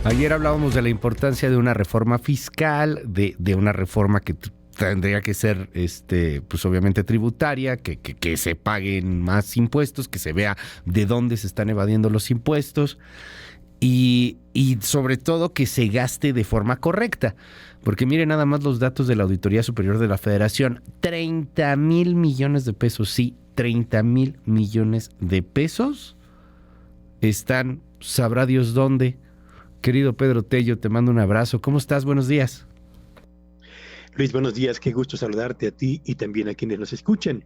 Ayer hablábamos de la importancia de una reforma fiscal, de una reforma que tendría que ser, pues obviamente tributaria, que se paguen más impuestos, que se vea de dónde se están evadiendo los impuestos y sobre todo que se gaste de forma correcta. Porque mire nada más los datos de la Auditoría Superior de la Federación, 30,000 millones de pesos, sí, 30,000 millones de pesos están, sabrá Dios dónde. Querido Pedro Tello, te mando un abrazo. ¿Cómo estás? Buenos días. Luis, buenos días. Qué gusto saludarte a ti y también a quienes nos escuchan.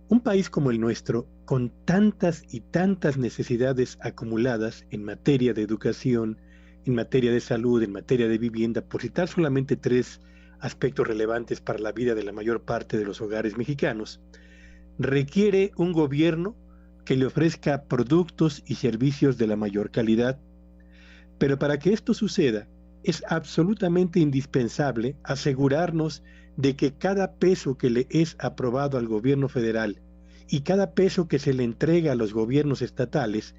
Un país como el nuestro, con tantas y tantas necesidades acumuladas en materia de educación, en materia de salud, en materia de vivienda, por citar solamente 3 aspectos relevantes para la vida de la mayor parte de los hogares mexicanos, requiere un gobierno que le ofrezca productos y servicios de la mayor calidad. Pero para que esto suceda, es absolutamente indispensable asegurarnos de que cada peso que le es aprobado al gobierno federal y cada peso que se le entrega a los gobiernos estatales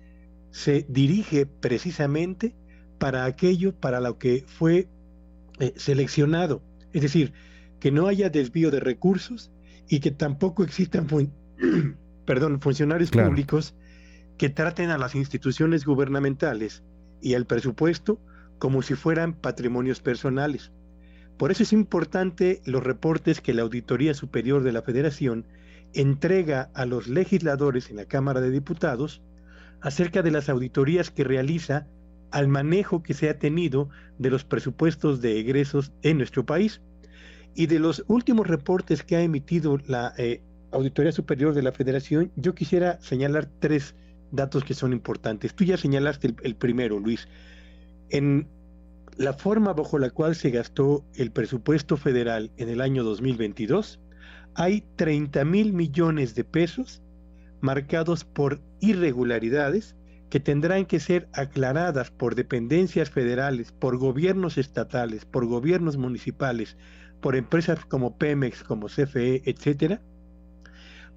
se dirige precisamente para aquello para lo que fue seleccionado. Es decir, que no haya desvío de recursos y que tampoco existan funcionarios públicos que traten a las instituciones gubernamentales y al presupuesto como si fueran patrimonios personales. Por eso es importante los reportes que la Auditoría Superior de la Federación entrega a los legisladores en la Cámara de Diputados acerca de las auditorías que realiza al manejo que se ha tenido de los presupuestos de egresos en nuestro país. Y de los últimos reportes que ha emitido la Auditoría Superior de la Federación, yo quisiera señalar 3 datos que son importantes. Tú ya señalaste el primero, Luis. En la forma bajo la cual se gastó el presupuesto federal en el año 2022, hay 30,000 millones de pesos marcados por irregularidades que tendrán que ser aclaradas por dependencias federales, por gobiernos estatales, por gobiernos municipales, por empresas como Pemex, como CFE, etcétera,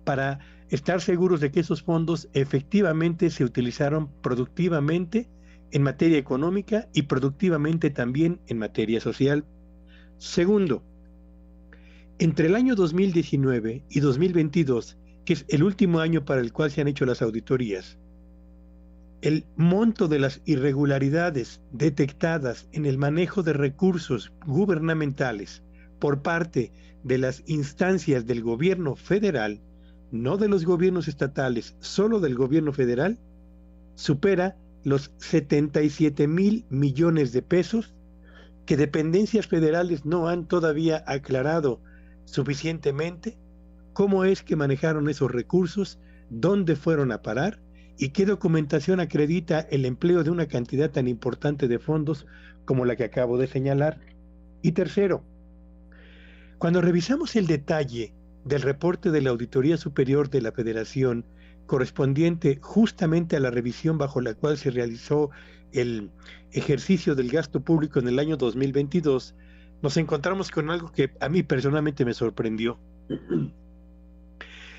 para estar seguros de que esos fondos efectivamente se utilizaron productivamente en materia económica y productivamente también en materia social. Segundo, entre el año 2019 y 2022, que es el último año para el cual se han hecho las auditorías, el monto de las irregularidades detectadas en el manejo de recursos gubernamentales por parte de las instancias del gobierno federal, no de los gobiernos estatales, solo del gobierno federal, supera los 77,000 millones de pesos que dependencias federales no han todavía aclarado suficientemente cómo es que manejaron esos recursos, dónde fueron a parar y qué documentación acredita el empleo de una cantidad tan importante de fondos como la que acabo de señalar. Y tercero, cuando revisamos el detalle del reporte de la Auditoría Superior de la Federación correspondiente justamente a la revisión bajo la cual se realizó el ejercicio del gasto público en el año 2022, nos encontramos con algo que a mí personalmente me sorprendió.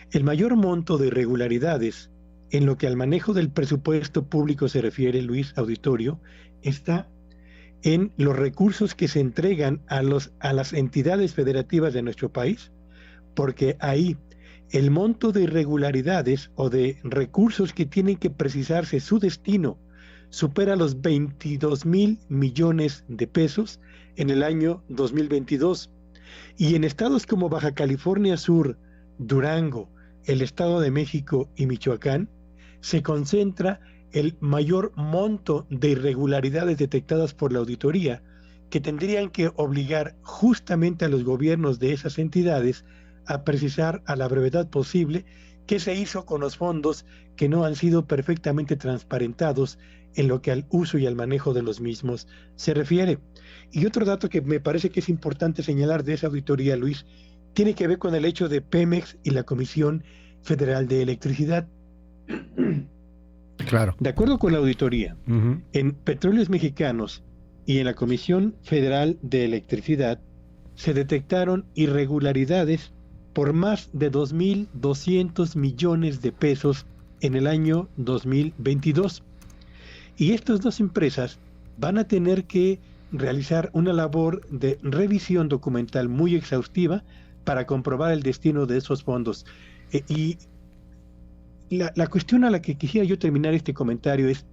El mayor monto de irregularidades en lo que al manejo del presupuesto público se refiere, Luis Auditorio, está en los recursos que se entregan a las entidades federativas de nuestro país, porque ahí el monto de irregularidades o de recursos que tienen que precisarse su destino supera los 22,000 millones de pesos en el año 2022. Y en estados como Baja California Sur, Durango, el Estado de México y Michoacán, se concentra el mayor monto de irregularidades detectadas por la auditoría, que tendrían que obligar justamente a los gobiernos de esas entidades a precisar a la brevedad posible qué se hizo con los fondos que no han sido perfectamente transparentados en lo que al uso y al manejo de los mismos se refiere. Y otro dato que me parece que es importante señalar de esa auditoría, Luis, tiene que ver con el hecho de Pemex y la Comisión Federal de Electricidad. Claro. De acuerdo con la auditoría, en Petróleos Mexicanos y en la Comisión Federal de Electricidad se detectaron irregularidades por más de 2,200 millones de pesos en el año 2022. Y estas dos empresas van a tener que realizar una labor de revisión documental muy exhaustiva para comprobar el destino de esos fondos. Y la cuestión a la que quisiera yo terminar este comentario es,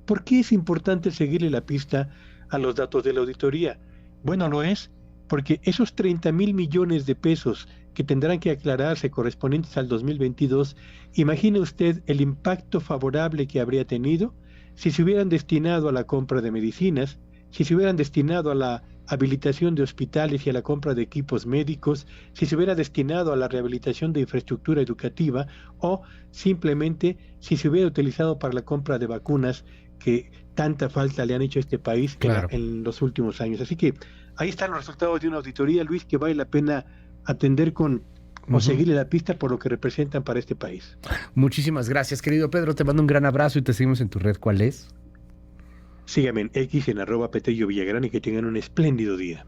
¿por qué es importante seguirle la pista a los datos de la auditoría? Bueno, lo es porque esos 30,000 millones de pesos que tendrán que aclararse correspondientes al 2022, imagine usted el impacto favorable que habría tenido si se hubieran destinado a la compra de medicinas, si se hubieran destinado a la habilitación de hospitales y a la compra de equipos médicos, si se hubiera destinado a la rehabilitación de infraestructura educativa o simplemente si se hubiera utilizado para la compra de vacunas que tanta falta le han hecho a este país en los últimos años. Así que ahí están los resultados de una auditoría, Luis, que vale la pena atender o seguirle la pista por lo que representan para este país. Muchísimas gracias, querido Pedro. Te mando un gran abrazo y te seguimos en tu red. ¿Cuál es? Síganme en X en @Petello Villagrán y que tengan un espléndido día.